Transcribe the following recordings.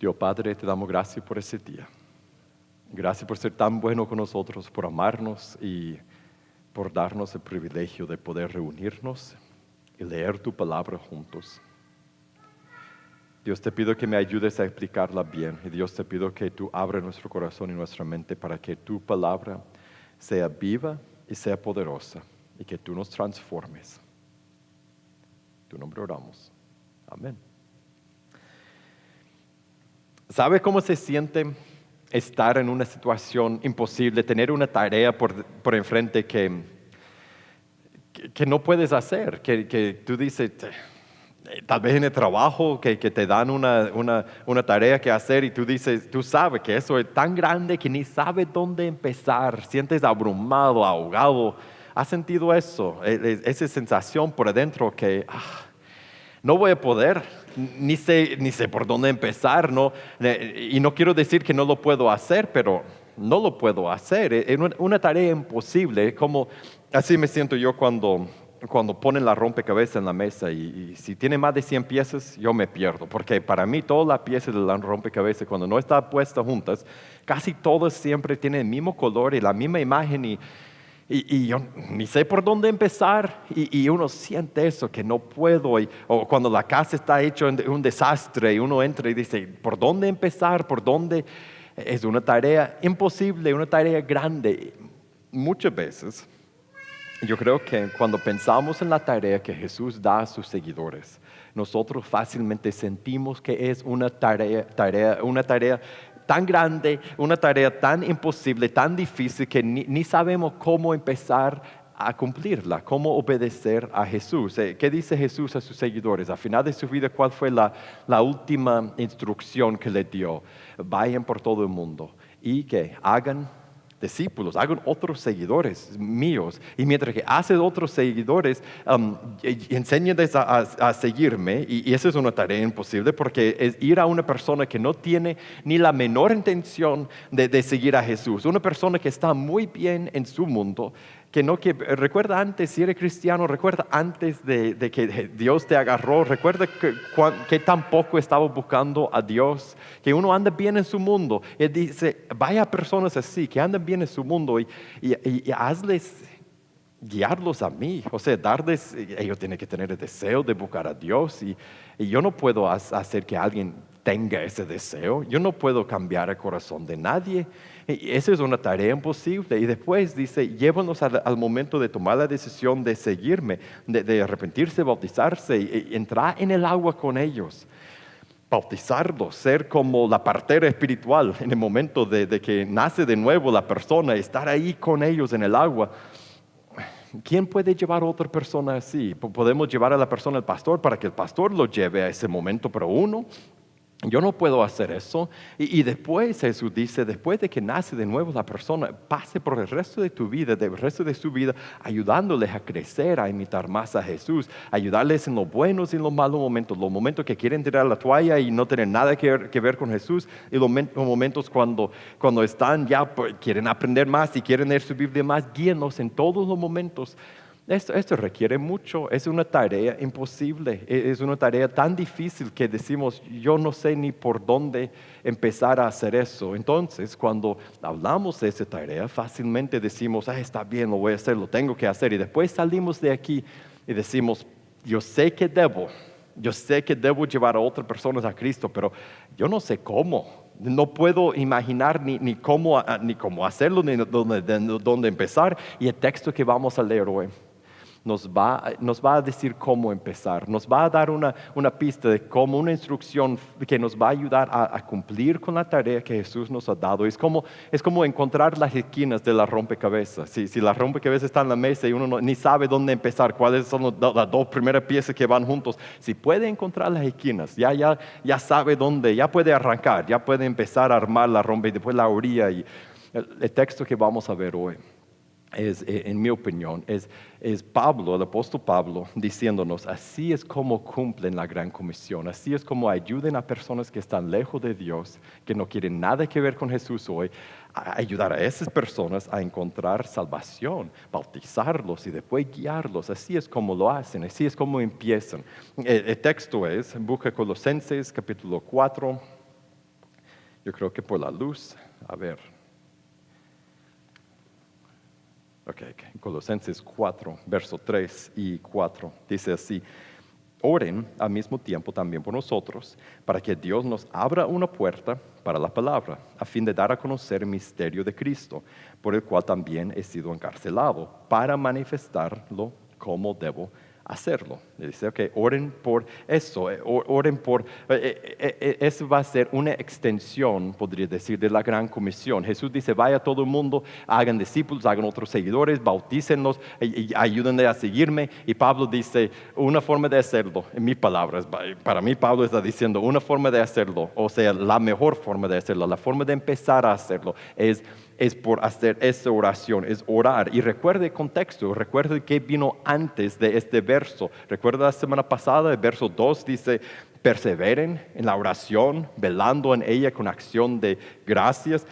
Dios Padre, te damos gracias por ese día. Gracias por ser tan bueno con nosotros, por amarnos y por darnos el privilegio de poder reunirnos y leer tu palabra juntos. Dios, te pido que me ayudes a explicarla bien. Y Dios, te pido que tú abres nuestro corazón y nuestra mente para que tu palabra sea viva y sea poderosa y que tú nos transformes. En tu nombre oramos. Amén. ¿Sabe cómo se siente estar en una situación imposible, tener una tarea por enfrente que no puedes hacer? Que tú dices, tal vez en el trabajo, que te dan una tarea que hacer y tú dices, tú sabes que eso es tan grande que ni sabes dónde empezar, sientes abrumado, ahogado. ¿Has sentido eso? Esa sensación por adentro que no voy a poder, ni sé por dónde empezar, ¿no? Y no quiero decir que no lo puedo hacer, pero no lo puedo hacer. Es una tarea imposible. Así me siento yo cuando ponen la rompecabezas en la mesa y si tiene más de 100 piezas, yo me pierdo. Porque para mí todas las piezas de la rompecabezas, cuando no están puestas juntas, casi todas siempre tienen el mismo color y la misma imagen y yo ni sé por dónde empezar y uno siente eso, que no puedo. O cuando la casa está hecha un desastre y uno entra y dice, ¿por dónde empezar? ¿Por dónde? Es una tarea imposible, una tarea grande. Muchas veces, yo creo que cuando pensamos en la tarea que Jesús da a sus seguidores, nosotros fácilmente sentimos que es una tarea tan grande, una tarea tan imposible, tan difícil que ni sabemos cómo empezar a cumplirla, cómo obedecer a Jesús. ¿Qué dice Jesús a sus seguidores? Al final de su vida, ¿cuál fue la última instrucción que les dio? Vayan por todo el mundo y que hagan discípulos, hagan otros seguidores míos. Y mientras que hacen otros seguidores, enséñenles a seguirme. Y esa es una tarea imposible porque es ir a una persona que no tiene ni la menor intención de seguir a Jesús. Una persona que está muy bien en su mundo, recuerda antes, si eres cristiano, recuerda antes de que Dios te agarró, recuerda que tampoco estaba buscando a Dios, que uno anda bien en su mundo. Él dice, vaya personas así, que andan bien en su mundo y hazles, guiarlos a mí, o sea, ellos tienen que tener el deseo de buscar a Dios y yo no puedo hacer que alguien tenga ese deseo, yo no puedo cambiar el corazón de nadie. Esa es una tarea imposible. Y después dice, llévanos al momento de tomar la decisión de seguirme, de arrepentirse, bautizarse y entrar en el agua con ellos. Bautizarlos, ser como la partera espiritual en el momento de que nace de nuevo la persona, estar ahí con ellos en el agua. ¿Quién puede llevar a otra persona así? Podemos llevar a la persona al pastor para que el pastor lo lleve a ese momento, pero yo no puedo hacer eso. Y después Jesús dice, después de que nace de nuevo la persona, pase por el resto de tu vida, del resto de su vida, ayudándoles a crecer, a imitar más a Jesús, ayudarles en los buenos y en los malos momentos que quieren tirar la toalla y no tener nada que ver con Jesús, y los momentos cuando están ya, quieren aprender más y quieren leer su Biblia más, guíenos en todos los momentos. Esto requiere mucho, es una tarea imposible, es una tarea tan difícil que decimos, yo no sé ni por dónde empezar a hacer eso. Entonces, cuando hablamos de esa tarea, fácilmente decimos, está bien, lo voy a hacer, lo tengo que hacer. Y después salimos de aquí y decimos, yo sé que debo llevar a otras personas a Cristo, pero yo no sé cómo. No puedo imaginar ni cómo hacerlo, ni dónde empezar. Y el texto que vamos a leer hoy nos va a decir cómo empezar, nos va a dar una pista de cómo, una instrucción que nos va a ayudar a cumplir con la tarea que Jesús nos ha dado. Es como encontrar las esquinas de la rompecabezas. Si la rompecabezas está en la mesa y uno ni sabe dónde empezar, cuáles son las dos primeras piezas que van juntos, si puede encontrar las esquinas, ya sabe dónde, ya puede arrancar, ya puede empezar a armar la rompe y después la orilla. Y el texto que vamos a ver hoy en mi opinión, es Pablo, el apóstol Pablo, diciéndonos, así es como cumplen la gran comisión, así es como ayuden a personas que están lejos de Dios, que no quieren nada que ver con Jesús hoy, a ayudar a esas personas a encontrar salvación, bautizarlos y después guiarlos. Así es como lo hacen, así es como empiezan. El texto busca Colosenses capítulo 4, Yo creo que por la luz, a ver. Ok, Colosenses 4, verso 3 y 4, dice así: oren al mismo tiempo también por nosotros, para que Dios nos abra una puerta para la palabra, a fin de dar a conocer el misterio de Cristo, por el cual también he sido encarcelado, para manifestarlo como debo hacerlo. Le dice, ok, oren por eso, oren por, eso va a ser una extensión, podría decir, de la gran comisión. Jesús dice, vaya todo el mundo, hagan discípulos, hagan otros seguidores, bautícenlos, y ayúdenle a seguirme. Y Pablo dice, una forma de hacerlo, en mis palabras, para mí Pablo está diciendo, una forma de hacerlo, o sea, la mejor forma de hacerlo, la forma de empezar a hacerlo es por hacer esa oración, es orar. Y recuerde el contexto, recuerde que vino antes de este verso. Recuerda la semana pasada, el verso 2 dice, perseveren en la oración, velando en ella con acción de gracias.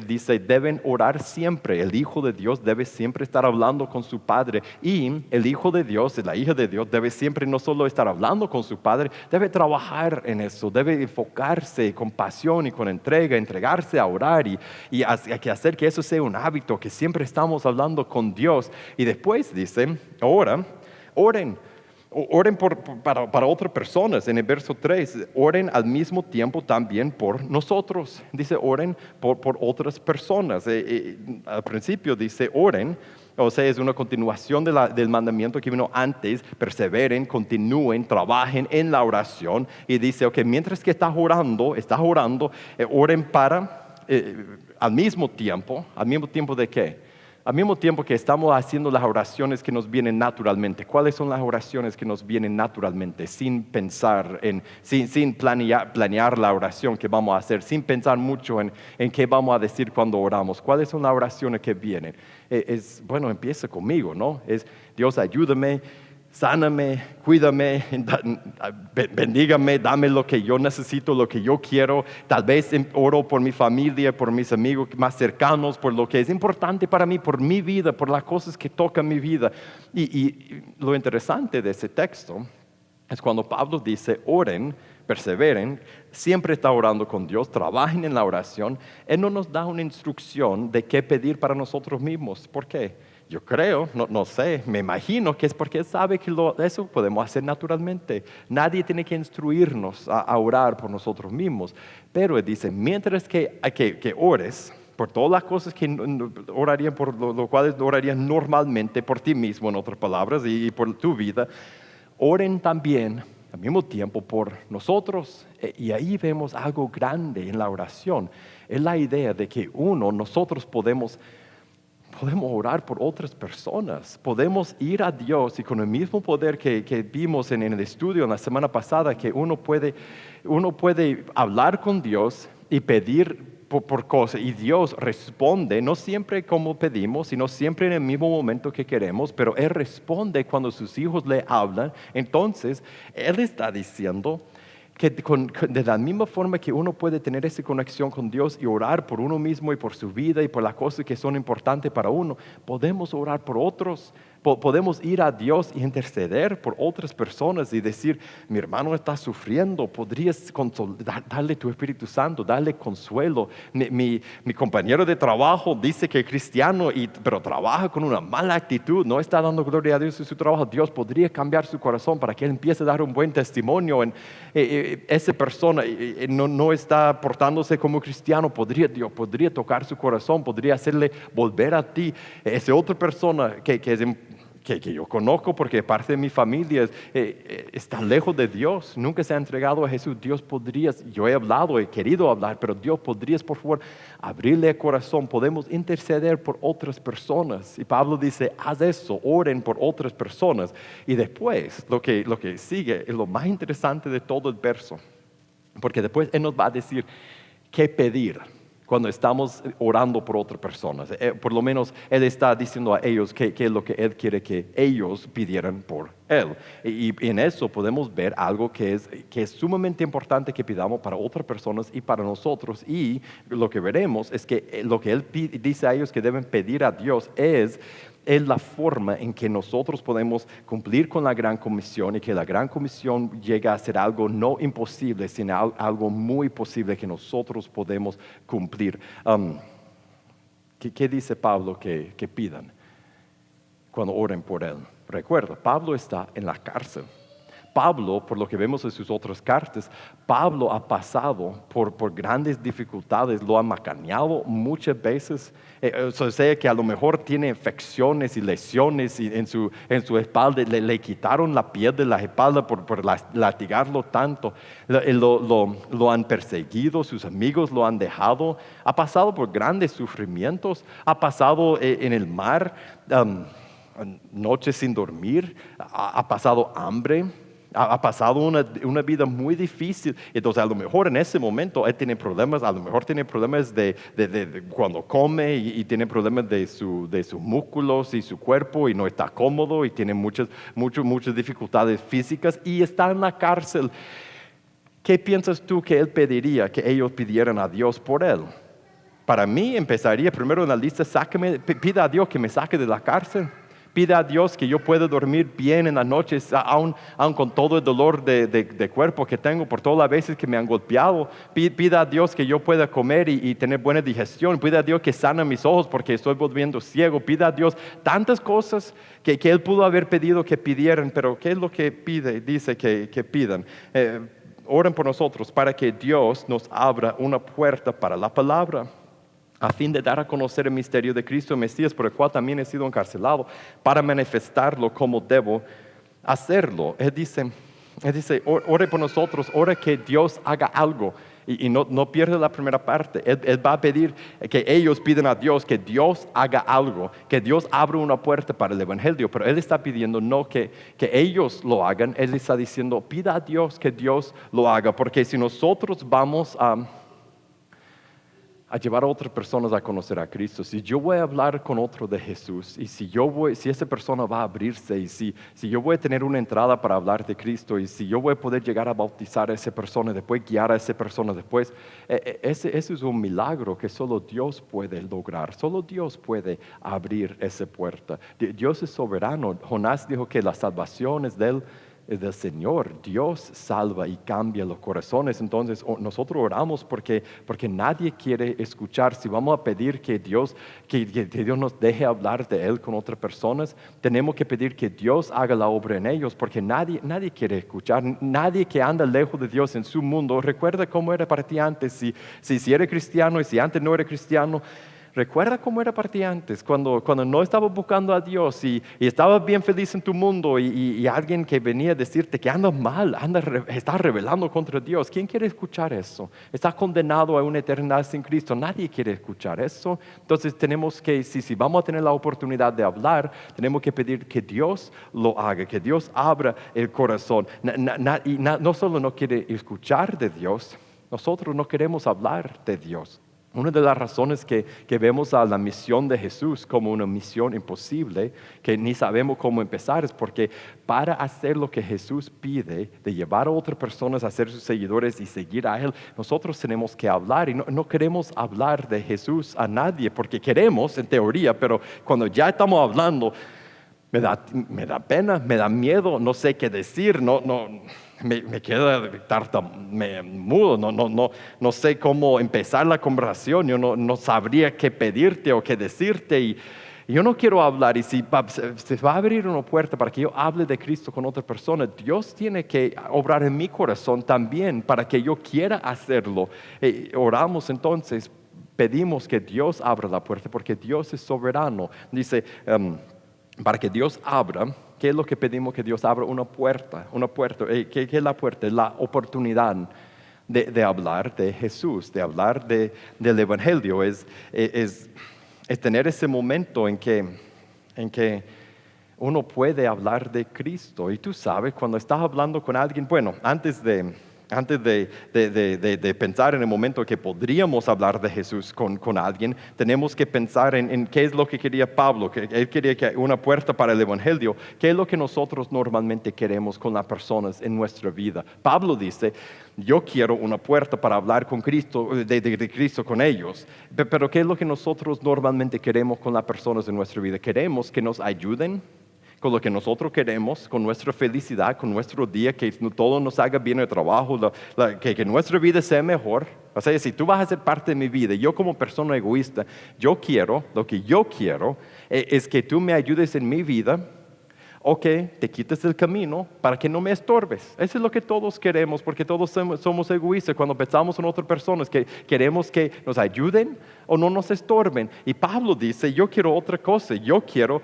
Dice, deben orar siempre. El Hijo de Dios debe siempre estar hablando con su Padre. Y el Hijo de Dios, la hija de Dios, debe siempre no solo estar hablando con su Padre, debe trabajar en eso, debe enfocarse con pasión y con entrega, entregarse a orar y hacer que eso sea un hábito, que siempre estamos hablando con Dios. Y después dice, ahora, oren para otras personas. En el verso 3, oren al mismo tiempo también por nosotros. Dice, oren por otras personas. Al principio dice, oren. O sea, es una continuación del mandamiento que vino antes. Perseveren, continúen, trabajen en la oración. Y dice, ok, mientras que estás orando, oren para, al mismo tiempo ¿de qué? Al mismo tiempo que estamos haciendo las oraciones que nos vienen naturalmente. ¿Cuáles son las oraciones que nos vienen naturalmente? Sin pensar, sin planear la oración que vamos a hacer, sin pensar mucho en qué vamos a decir cuando oramos. ¿Cuáles son las oraciones que vienen? Bueno, empieza conmigo, ¿no? Es, Dios, ayúdame, sáname, cuídame, bendígame, dame lo que yo necesito, lo que yo quiero. Tal vez oro por mi familia, por mis amigos más cercanos, por lo que es importante para mí, por mi vida, por las cosas que tocan mi vida. Y lo interesante de ese texto es cuando Pablo dice, oren, perseveren, siempre está orando con Dios, trabajen en la oración. Él no nos da una instrucción de qué pedir para nosotros mismos. ¿Por qué? Yo creo, no sé, me imagino que es porque Él sabe que eso podemos hacer naturalmente. Nadie tiene que instruirnos a orar por nosotros mismos. Pero Él dice, mientras que ores por todas las cosas que orarían, por lo cuales orarías normalmente por ti mismo, en otras palabras, y por tu vida, oren también al mismo tiempo por nosotros. Y ahí vemos algo grande en la oración. Es la idea de que nosotros podemos orar por otras personas, podemos ir a Dios y con el mismo poder que vimos en el estudio en la semana pasada, que uno puede hablar con Dios y pedir por cosas, y Dios responde, no siempre como pedimos, sino siempre en el mismo momento que queremos, pero Él responde cuando sus hijos le hablan. Entonces, Él está diciendo que de la misma forma que uno puede tener esa conexión con Dios y orar por uno mismo y por su vida y por las cosas que son importantes para uno, podemos orar por otros. Podemos ir a Dios y interceder por otras personas y decir, mi hermano está sufriendo, podrías darle tu Espíritu Santo, darle consuelo. Mi compañero de trabajo dice que es cristiano, pero trabaja con una mala actitud, no está dando gloria a Dios en su trabajo. Dios podría cambiar su corazón para que él empiece a dar un buen testimonio. Esa persona no está portándose como cristiano, Dios podría tocar su corazón, podría hacerle volver a ti. Esa otra persona que yo conozco porque parte de mi familia está lejos de Dios, nunca se ha entregado a Jesús. Yo he querido hablar, pero Dios, podrías por favor abrirle el corazón. Podemos interceder por otras personas. Y Pablo dice, haz eso, oren por otras personas. Y después lo que sigue es lo más interesante de todo el verso, porque después Él nos va a decir qué pedir cuando estamos orando por otras personas. Por lo menos Él está diciendo a ellos qué es lo que Él quiere que ellos pidieran por Él. Y en eso podemos ver algo que es sumamente importante que pidamos para otras personas y para nosotros. Y lo que veremos es que lo que Él dice a ellos que deben pedir a Dios es la forma en que nosotros podemos cumplir con la gran comisión y que la gran comisión llega a ser algo no imposible, sino algo muy posible que nosotros podemos cumplir. ¿Qué dice Pablo que pidan cuando oren por él? Recuerda, Pablo está en la cárcel. Pablo, por lo que vemos en sus otras cartas, Pablo ha pasado por grandes dificultades, lo ha macaneado muchas veces. O sea, que a lo mejor tiene infecciones y lesiones en su espalda. Le quitaron la piel de la espalda por latigarlo tanto. Lo han perseguido, sus amigos lo han dejado. Ha pasado por grandes sufrimientos. Ha pasado en el mar, noches sin dormir. Ha pasado hambre. Ha pasado una vida muy difícil. Entonces a lo mejor en ese momento él tiene problemas, a lo mejor tiene problemas de cuando come y tiene problemas de sus músculos y su cuerpo y no está cómodo y tiene muchas dificultades físicas y está en la cárcel. ¿Qué piensas tú que él pediría que ellos pidieran a Dios por él? Para mí empezaría primero en la lista, pida a Dios que me saque de la cárcel. Pida a Dios que yo pueda dormir bien en las noches, aun con todo el dolor de cuerpo que tengo por todas las veces que me han golpeado. Pida a Dios que yo pueda comer y tener buena digestión. Pida a Dios que sana mis ojos porque estoy volviendo ciego. Pida a Dios tantas cosas que Él pudo haber pedido que pidieran, pero ¿qué es lo que pide? Dice que pidan. Oren por nosotros para que Dios nos abra una puerta para la palabra, a fin de dar a conocer el misterio de Cristo Mesías, por el cual también he sido encarcelado, para manifestarlo como debo hacerlo. Él dice, ore por nosotros, ore que Dios haga algo. Y no pierda la primera parte. Él va a pedir que ellos pidan a Dios que Dios haga algo, que Dios abra una puerta para el Evangelio. Pero Él está pidiendo no que ellos lo hagan. Él está diciendo, pida a Dios que Dios lo haga. Porque si nosotros vamos a llevar a otras personas a conocer a Cristo, si yo voy a hablar con otro de Jesús y si esa persona va a abrirse y si yo voy a tener una entrada para hablar de Cristo y si yo voy a poder llegar a bautizar a esa persona, después guiar a esa persona después, ese es un milagro que solo Dios puede lograr, solo Dios puede abrir esa puerta. Dios es soberano. Jonás dijo que la salvación es del Señor. Dios salva y cambia los corazones. Entonces nosotros oramos porque nadie quiere escuchar. Si vamos a pedir que Dios nos deje hablar de Él con otras personas, tenemos que pedir que Dios haga la obra en ellos, porque nadie quiere escuchar. Nadie que anda lejos de Dios en su mundo. Recuerda cómo era para ti antes, si eres cristiano y si antes no eres cristiano. Recuerda cómo era para ti antes, cuando no estabas buscando a Dios y estabas bien feliz en tu mundo y alguien que venía a decirte que andas mal, estás rebelando contra Dios. ¿Quién quiere escuchar eso? Estás condenado a una eternidad sin Cristo. Nadie quiere escuchar eso. Entonces tenemos que, si vamos a tener la oportunidad de hablar, tenemos que pedir que Dios lo haga, que Dios abra el corazón. Y no solo no quiere escuchar de Dios, nosotros no queremos hablar de Dios. Una de las razones que vemos a la misión de Jesús como una misión imposible, que ni sabemos cómo empezar, es porque para hacer lo que Jesús pide, de llevar a otras personas a ser sus seguidores y seguir a Él, nosotros tenemos que hablar. Y no queremos hablar de Jesús a nadie, porque queremos en teoría, pero cuando ya estamos hablando, me da pena, me da miedo, no sé qué decir, me queda mudo, no sé cómo empezar la conversación, yo no sabría qué pedirte o qué decirte y yo no quiero hablar. Y si se va a abrir una puerta para que yo hable de Cristo con otra persona, Dios tiene que obrar en mi corazón también para que yo quiera hacerlo. Oramos entonces, pedimos que Dios abra la puerta porque Dios es soberano. Dice, para que Dios abra, ¿qué es lo que pedimos? Que Dios abra una puerta. ¿Qué es la puerta? Es la oportunidad de hablar de Jesús, de hablar del Evangelio. Es tener ese momento en que uno puede hablar de Cristo. Y tú sabes, cuando estás hablando con alguien, bueno, antes de antes de pensar en el momento que podríamos hablar de Jesús con alguien, tenemos que pensar en qué es lo que quería Pablo, que él quería que una puerta para el Evangelio, qué es lo que nosotros normalmente queremos con las personas en nuestra vida. Pablo dice, yo quiero una puerta para hablar con Cristo, de Cristo con ellos, pero ¿qué es lo que nosotros normalmente queremos con las personas en nuestra vida? Queremos que nos ayuden con lo que nosotros queremos, con nuestra felicidad, con nuestro día, que todo nos haga bien el trabajo, que nuestra vida sea mejor. O sea, si tú vas a ser parte de mi vida, yo como persona egoísta, lo que yo quiero es que tú me ayudes en mi vida, o que te quites del camino para que no me estorbes. Eso es lo que todos queremos, porque todos somos egoístas cuando pensamos en otras personas, que queremos que nos ayuden o no nos estorben. Y Pablo dice, yo quiero otra cosa, yo quiero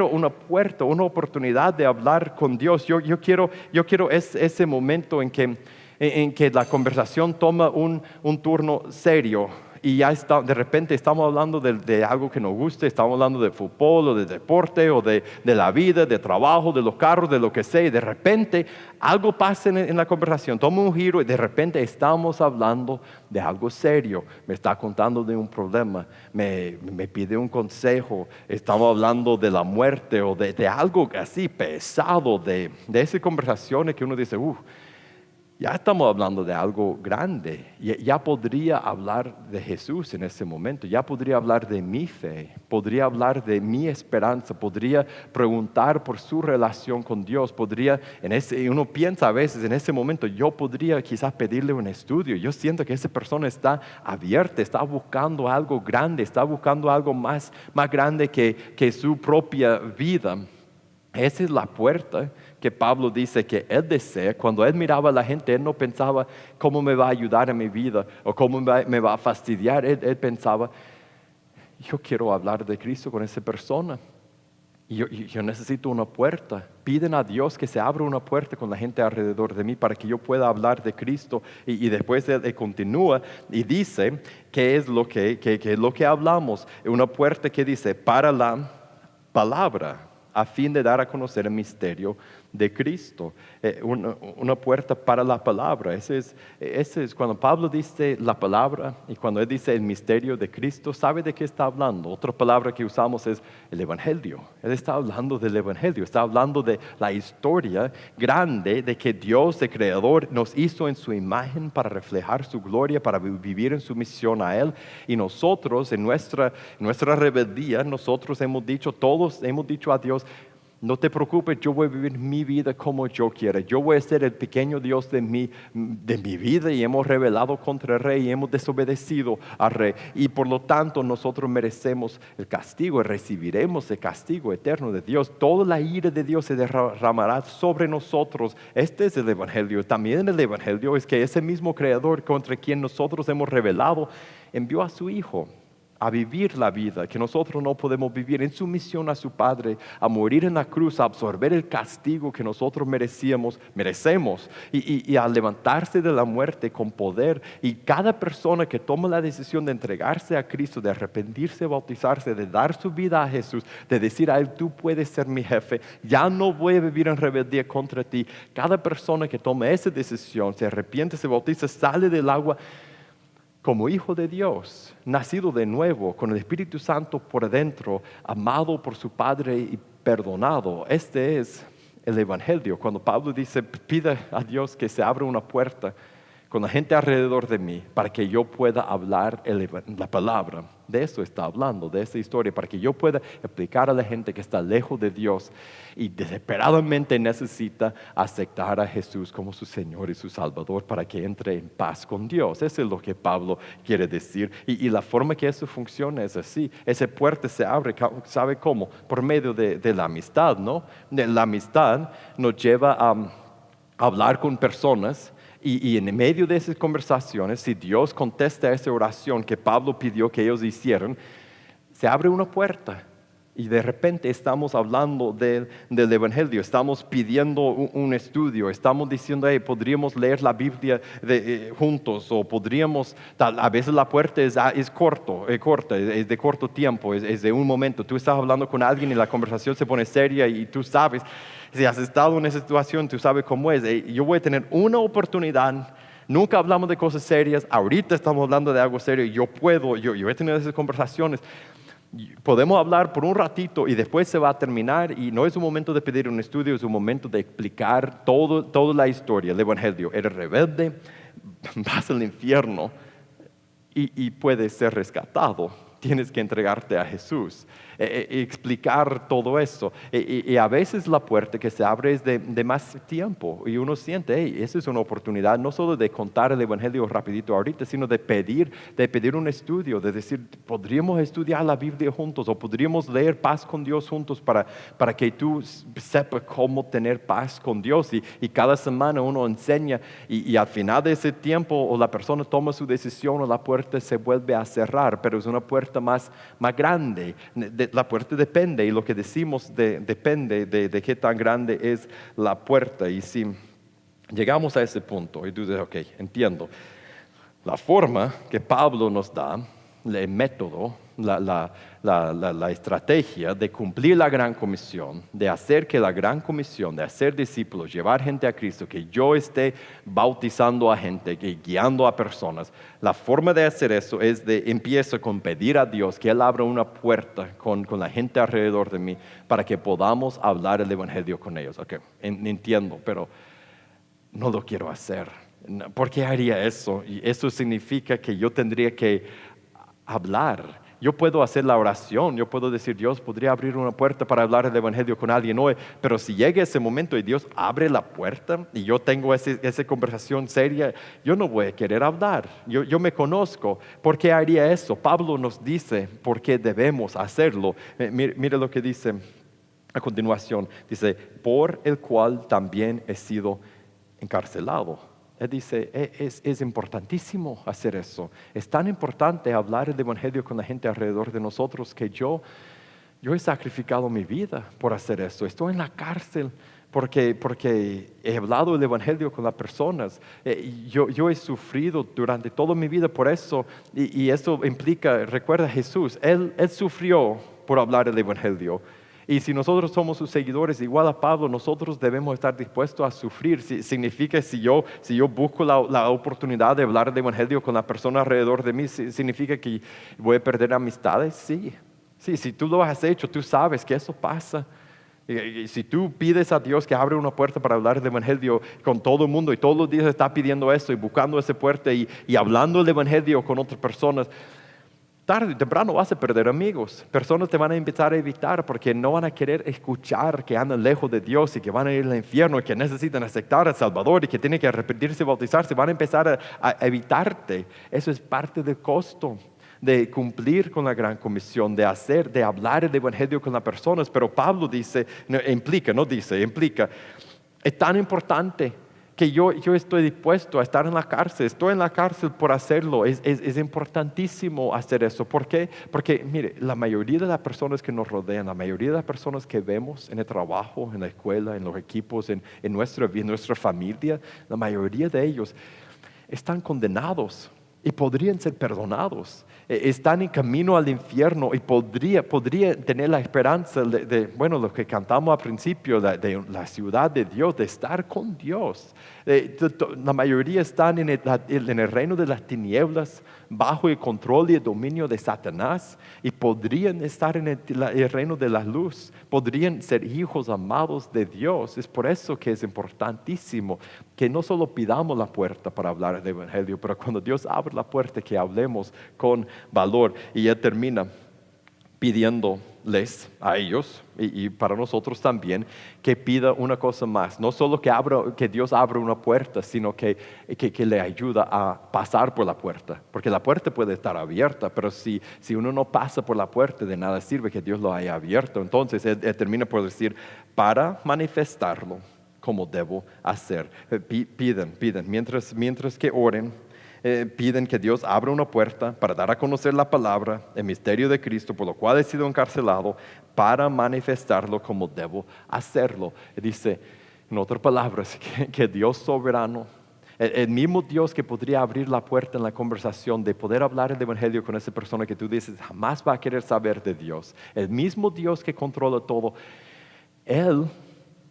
una puerta, una oportunidad de hablar con Dios. Yo quiero ese momento en que la conversación toma un turno serio. Y ya de repente estamos hablando de algo que nos guste, estamos hablando de fútbol o de deporte o de la vida, de trabajo, de los carros, de lo que sea. Y de repente algo pasa en la conversación, toma un giro y de repente estamos hablando de algo serio. Me está contando de un problema, me pide un consejo, estamos hablando de la muerte o de algo así pesado, de esas conversaciones que uno dice, ya estamos hablando de algo grande. Ya podría hablar de Jesús en ese momento. Ya podría hablar de mi fe. Podría hablar de mi esperanza. Podría preguntar por su relación con Dios. Uno piensa a veces en ese momento, yo podría quizás pedirle un estudio. Yo siento que esa persona está abierta, está buscando algo grande, está buscando algo más grande que su propia vida. Esa es la puerta que Pablo dice que él desea. Cuando él miraba a la gente, él no pensaba cómo me va a ayudar en mi vida o cómo me va a fastidiar. Él pensaba, yo quiero hablar de Cristo con esa persona. Yo necesito una puerta. Piden a Dios que se abra una puerta con la gente alrededor de mí para que yo pueda hablar de Cristo. Y después él continúa y dice, ¿qué es lo que hablamos? Una puerta que dice, para la palabra, a fin de dar a conocer el misterio de Cristo. Una puerta para la palabra. Ese es cuando Pablo dice la palabra y cuando él dice el misterio de Cristo, ¿sabe de qué está hablando? Otra palabra que usamos es el Evangelio. Él está hablando del Evangelio, está hablando de la historia grande de que Dios, el Creador, nos hizo en su imagen para reflejar su gloria, para vivir en su misión a Él. Y nosotros, en nuestra rebeldía, todos hemos dicho a Dios, no te preocupes, yo voy a vivir mi vida como yo quiera. Yo voy a ser el pequeño Dios de mi vida, y hemos rebelado contra el Rey y hemos desobedecido al Rey. Y por lo tanto nosotros merecemos el castigo y recibiremos el castigo eterno de Dios. Toda la ira de Dios se derramará sobre nosotros. Este es el Evangelio. También el Evangelio es que ese mismo Creador contra quien nosotros hemos rebelado envió a su Hijo a vivir la vida que nosotros no podemos vivir, en sumisión a su Padre, a morir en la cruz, a absorber el castigo que nosotros merecemos y a levantarse de la muerte con poder. Y cada persona que toma la decisión de entregarse a Cristo, de arrepentirse, bautizarse, de dar su vida a Jesús, de decir a Él, tú puedes ser mi jefe, ya no voy a vivir en rebeldía contra ti. Cada persona que toma esa decisión, se arrepiente, se bautiza, sale del agua como hijo de Dios, nacido de nuevo, con el Espíritu Santo por adentro, amado por su Padre y perdonado. Este es el Evangelio. Cuando Pablo dice, pide a Dios que se abra una puerta con la gente alrededor de mí para que yo pueda hablar la palabra. De eso está hablando, de esa historia, para que yo pueda explicar a la gente que está lejos de Dios y desesperadamente necesita aceptar a Jesús como su Señor y su Salvador para que entre en paz con Dios. Eso es lo que Pablo quiere decir. Y la forma que eso funciona es así. Esa puerta se abre, ¿sabe cómo? Por medio de la amistad, ¿no? La amistad nos lleva a hablar con personas. Y en medio de esas conversaciones, si Dios contesta a esa oración que Pablo pidió que ellos hicieran, se abre una puerta. Y de repente estamos hablando del Evangelio, estamos pidiendo un estudio, estamos diciendo, podríamos leer la Biblia juntos, o podríamos, a veces la puerta es corta, es de corto tiempo, es de un momento. Tú estás hablando con alguien y la conversación se pone seria y tú sabes, si has estado en esa situación, tú sabes cómo es. Yo voy a tener una oportunidad Nunca hablamos de cosas serias, ahorita estamos hablando de algo serio. Yo he tenido esas conversaciones. Podemos hablar por un ratito y después se va a terminar y no es un momento de pedir un estudio, es un momento de explicar toda la historia del Evangelio. Eres rebelde, vas al infierno y puedes ser rescatado. Tienes que entregarte a Jesús, explicar todo eso. Y a veces la puerta que se abre es de más tiempo y uno siente, hey, esa es una oportunidad no solo de contar el Evangelio rapidito ahorita, sino de pedir un estudio, de decir, podríamos estudiar la Biblia juntos o podríamos leer Paz con Dios juntos para que tú sepas cómo tener paz con Dios. Y cada semana uno enseña y al final de ese tiempo o la persona toma su decisión o la puerta se vuelve a cerrar, pero es una puerta más grande. La puerta depende y lo que decimos depende de qué tan grande es la puerta. Y si llegamos a ese punto y tú dices, ok, entiendo, la forma que Pablo nos da, el método, la estrategia de cumplir la gran comisión, de hacer que la gran comisión, de hacer discípulos, llevar gente a Cristo, que yo esté bautizando a gente, que guiando a personas, la forma de hacer eso es empiezo con pedir a Dios que Él abra una puerta con la gente alrededor de mí para que podamos hablar el Evangelio con ellos. Ok, entiendo, pero no lo quiero hacer. ¿Por qué haría eso? Y eso significa que yo tendría que hablar. Yo puedo hacer la oración, yo puedo decir, Dios podría abrir una puerta para hablar el Evangelio con alguien hoy, pero si llega ese momento y Dios abre la puerta y yo tengo esa conversación seria, yo no voy a querer hablar. Yo me conozco. ¿Por qué haría eso? Pablo nos dice por qué debemos hacerlo. Mire lo que dice a continuación. Dice, por el cual también he sido encarcelado. Él dice, es importantísimo hacer eso. Es tan importante hablar el Evangelio con la gente alrededor de nosotros que yo he sacrificado mi vida por hacer eso. Estoy en la cárcel porque he hablado el Evangelio con las personas. Yo he sufrido durante toda mi vida por eso y eso implica, recuerda Jesús, Él sufrió por hablar el Evangelio. Y si nosotros somos sus seguidores, igual a Pablo, nosotros debemos estar dispuestos a sufrir. Significa si yo busco la oportunidad de hablar del Evangelio con la persona alrededor de mí, significa que voy a perder amistades. Sí, si tú lo has hecho, tú sabes que eso pasa. Y si tú pides a Dios que abra una puerta para hablar del Evangelio con todo el mundo y todos los días está pidiendo eso y buscando esa puerta y hablando el Evangelio con otras personas, tarde o temprano vas a perder amigos. Personas te van a empezar a evitar porque no van a querer escuchar que andan lejos de Dios y que van a ir al infierno y que necesitan aceptar al Salvador y que tienen que arrepentirse y bautizarse. Van a empezar a evitarte. Eso es parte del costo de cumplir con la gran comisión, de hablar el Evangelio con las personas. Pero Pablo dice, implica. Es tan importante que yo estoy dispuesto a estar en la cárcel. Estoy en la cárcel por hacerlo. Es importantísimo hacer eso. ¿Por qué? Porque, mire, la mayoría de las personas que nos rodean, la mayoría de las personas que vemos en el trabajo, en la escuela, en los equipos, en nuestra familia, la mayoría de ellos están condenados y podrían ser perdonados. Están en camino al infierno y podría tener la esperanza de lo que cantamos al principio, de la ciudad de Dios, de estar con Dios. La mayoría están en el reino de las tinieblas, bajo el control y el dominio de Satanás, y podrían estar en el reino de la luz, podrían ser hijos amados de Dios. Es por eso que es importantísimo que no solo pidamos la puerta para hablar del Evangelio, pero cuando Dios abre la puerta, que hablemos con valor. Y Él termina pidiéndoles a ellos y para nosotros también que pida una cosa más. No solo que Dios abra una puerta, sino que le ayuda a pasar por la puerta. Porque la puerta puede estar abierta, pero si uno no pasa por la puerta, de nada sirve que Dios lo haya abierto. Entonces Él termina por decir, para manifestarlo como debo hacer. Piden, mientras que oren, piden que Dios abra una puerta para dar a conocer la palabra, el misterio de Cristo, por lo cual he sido encarcelado, para manifestarlo como debo hacerlo. Dice, en otras palabras, que Dios soberano, el mismo Dios que podría abrir la puerta en la conversación de poder hablar el Evangelio con esa persona que tú dices jamás va a querer saber de Dios, el mismo Dios que controla todo, Él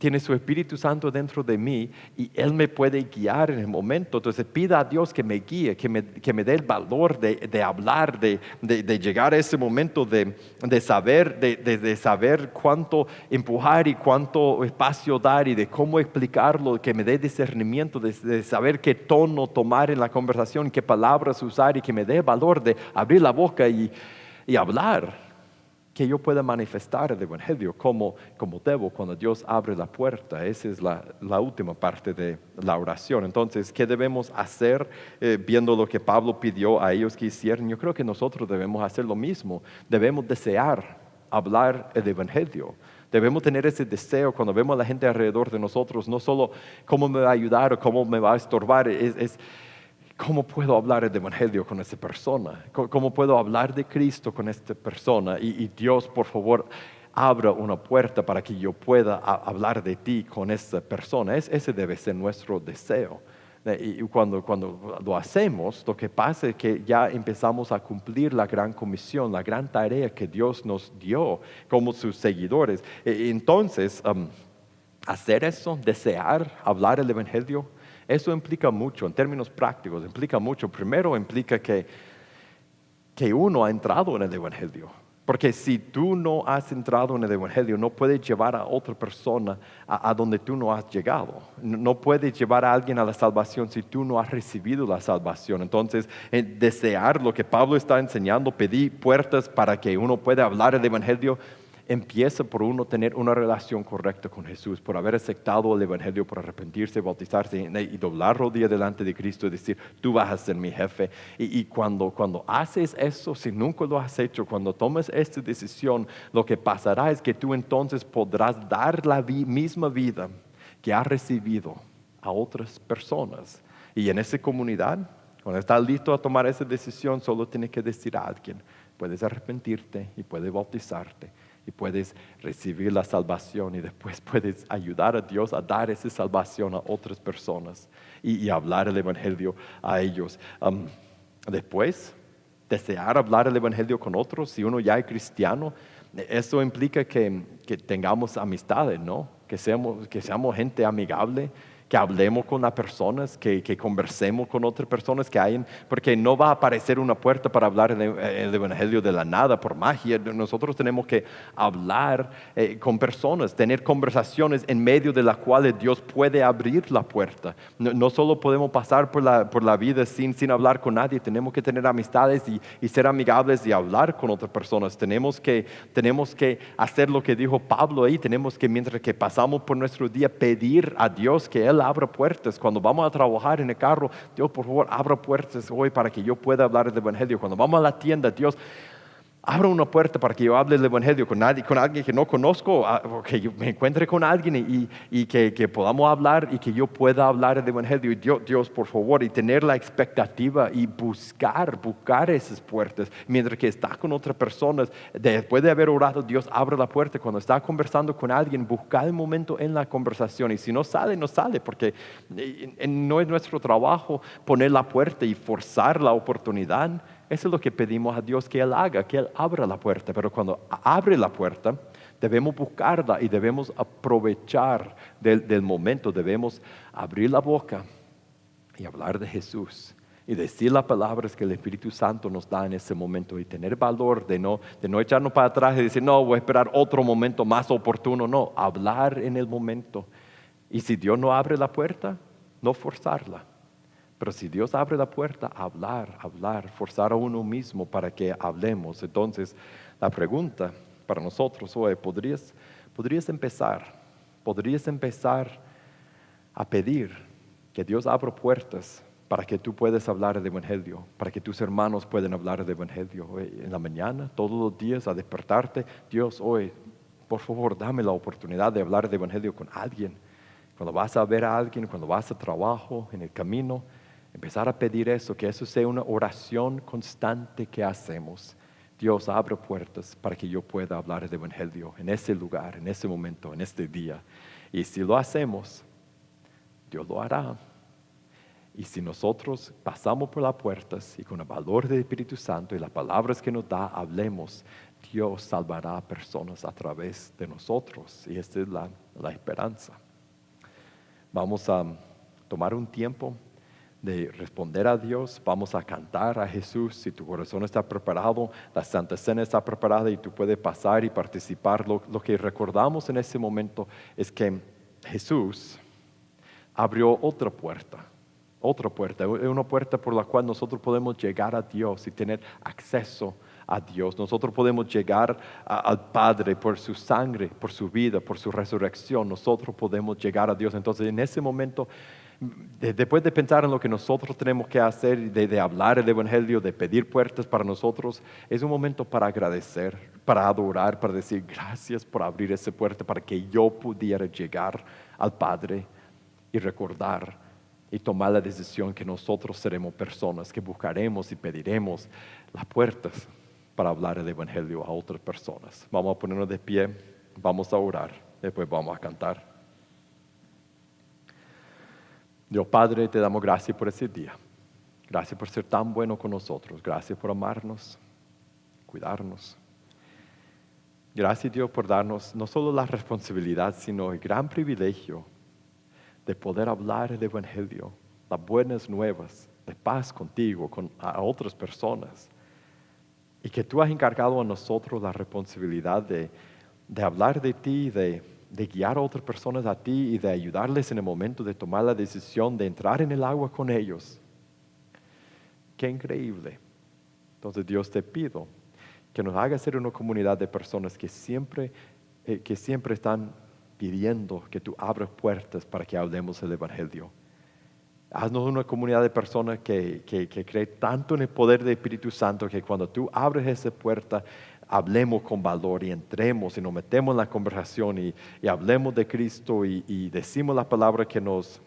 tiene su Espíritu Santo dentro de mí y Él me puede guiar en el momento. Entonces pida a Dios que me guíe, que me dé el valor de hablar, de llegar a ese momento de saber cuánto empujar y cuánto espacio dar y de cómo explicarlo, que me dé discernimiento, de saber qué tono tomar en la conversación, qué palabras usar y que me dé valor de abrir la boca y hablar, que yo pueda manifestar el Evangelio como debo cuando Dios abre la puerta. Esa es la última parte de la oración. Entonces, ¿qué debemos hacer viendo lo que Pablo pidió a ellos que hicieran? Yo creo que nosotros debemos hacer lo mismo. Debemos desear hablar el Evangelio. Debemos tener ese deseo cuando vemos a la gente alrededor de nosotros, no solo cómo me va a ayudar o cómo me va a estorbar, es ¿cómo puedo hablar el Evangelio con esa persona? ¿Cómo puedo hablar de Cristo con esta persona? Y Dios, por favor, abra una puerta para que yo pueda hablar de ti con esa persona. Ese debe ser nuestro deseo. Y cuando lo hacemos, lo que pasa es que ya empezamos a cumplir la gran comisión, la gran tarea que Dios nos dio como sus seguidores. Entonces, hacer eso, desear hablar el Evangelio, eso implica mucho, en términos prácticos, implica mucho. Primero implica que uno ha entrado en el Evangelio. Porque si tú no has entrado en el Evangelio, no puedes llevar a otra persona a donde tú no has llegado. No puedes llevar a alguien a la salvación si tú no has recibido la salvación. Entonces, desear lo que Pablo está enseñando, pedir puertas para que uno pueda hablar el Evangelio, empieza por uno tener una relación correcta con Jesús, por haber aceptado el Evangelio, por arrepentirse, bautizarse y doblar rodillas delante de Cristo y decir, tú vas a ser mi jefe. Y cuando haces eso, si nunca lo has hecho, cuando tomes esta decisión, lo que pasará es que tú entonces podrás dar la misma vida que has recibido a otras personas. Y en esa comunidad, cuando estás listo a tomar esa decisión, solo tienes que decir a alguien, puedes arrepentirte y puedes bautizarte. Y puedes recibir la salvación y después puedes ayudar a Dios a dar esa salvación a otras personas y hablar el Evangelio a ellos. Después, desear hablar el Evangelio con otros, si uno ya es cristiano, eso implica que tengamos amistades, ¿no? Que seamos gente amigable, que hablemos con las personas, que conversemos con otras personas que hay, porque no va a aparecer una puerta para hablar el Evangelio de la nada, por magia. Nosotros tenemos que hablar con personas, tener conversaciones en medio de las cuales Dios puede abrir la puerta. No solo podemos pasar por la vida sin hablar con nadie, tenemos que tener amistades y ser amigables y hablar con otras personas. Tenemos que hacer lo que dijo Pablo ahí, tenemos que mientras que pasamos por nuestro día pedir a Dios que Él abra puertas. Cuando vamos a trabajar en el carro, Dios, por favor, abra puertas hoy para que yo pueda hablar del Evangelio. Cuando vamos a la tienda, Dios, abra una puerta para que yo hable del Evangelio con alguien que no conozco, que yo me encuentre con alguien y que podamos hablar y que yo pueda hablar del Evangelio. Y Dios, por favor, y tener la expectativa y buscar esas puertas. Mientras que está con otras personas, después de haber orado, Dios abre la puerta. Cuando está conversando con alguien, busca el momento en la conversación. Y si no sale, no sale, porque no es nuestro trabajo poner la puerta y forzar la oportunidad. Eso es lo que pedimos a Dios que Él haga, que Él abra la puerta. Pero cuando abre la puerta, debemos buscarla y debemos aprovechar del momento. Debemos abrir la boca y hablar de Jesús y decir las palabras que el Espíritu Santo nos da en ese momento y tener valor de no echarnos para atrás y decir, no, voy a esperar otro momento más oportuno. No, hablar en el momento. Y si Dios no abre la puerta, no forzarla. Pero si Dios abre la puerta, hablar, forzar a uno mismo para que hablemos. Entonces, la pregunta para nosotros hoy, ¿podrías empezar a pedir que Dios abra puertas para que tú puedas hablar del Evangelio, para que tus hermanos puedan hablar del Evangelio? Hoy, en la mañana, todos los días, a despertarte, Dios, hoy, por favor, dame la oportunidad de hablar del Evangelio con alguien. Cuando vas a ver a alguien, cuando vas a trabajo, en el camino, empezar a pedir eso, que eso sea una oración constante que hacemos. Dios, abre puertas para que yo pueda hablar del Evangelio en ese lugar, en ese momento, en este día. Y si lo hacemos, Dios lo hará. Y si nosotros pasamos por las puertas y con el valor del Espíritu Santo y las palabras que nos da, hablemos, Dios salvará a personas a través de nosotros y esta es la esperanza. Vamos a tomar un tiempo de responder a Dios, vamos a cantar a Jesús. Si tu corazón está preparado, la Santa Cena está preparada y tú puedes pasar y participar. Lo que recordamos en ese momento es que Jesús abrió otra puerta, una puerta por la cual nosotros podemos llegar a Dios y tener acceso a Dios. Nosotros podemos llegar al Padre por su sangre, por su vida, por su resurrección. Nosotros podemos llegar a Dios. Entonces, en ese momento, después de pensar en lo que nosotros tenemos que hacer, de hablar el Evangelio, de pedir puertas para nosotros, es un momento para agradecer, para adorar, para decir gracias por abrir esa puerta para que yo pudiera llegar al Padre y recordar y tomar la decisión que nosotros seremos personas que buscaremos y pediremos las puertas para hablar el Evangelio a otras personas. Vamos a ponernos de pie, vamos a orar, después vamos a cantar. Dios Padre, te damos gracias por ese día. Gracias por ser tan bueno con nosotros. Gracias por amarnos, cuidarnos. Gracias Dios por darnos no solo la responsabilidad, sino el gran privilegio de poder hablar el Evangelio, las buenas nuevas, de paz contigo, a otras personas. Y que tú has encargado a nosotros la responsabilidad de hablar de ti, de guiar a otras personas a ti y de ayudarles en el momento de tomar la decisión de entrar en el agua con ellos. Qué increíble. Entonces Dios, te pido que nos haga ser una comunidad de personas que siempre están pidiendo que tú abras puertas para que hablemos el Evangelio. Haznos una comunidad de personas que cree tanto en el poder del Espíritu Santo que cuando tú abres esa puerta, hablemos con valor y entremos y nos metemos en la conversación y hablemos de Cristo y decimos la palabra que nos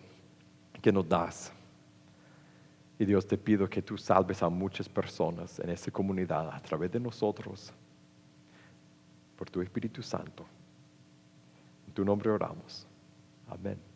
das. Y Dios, te pido que tú salves a muchas personas en esa comunidad a través de nosotros, por tu Espíritu Santo. En tu nombre oramos. Amén.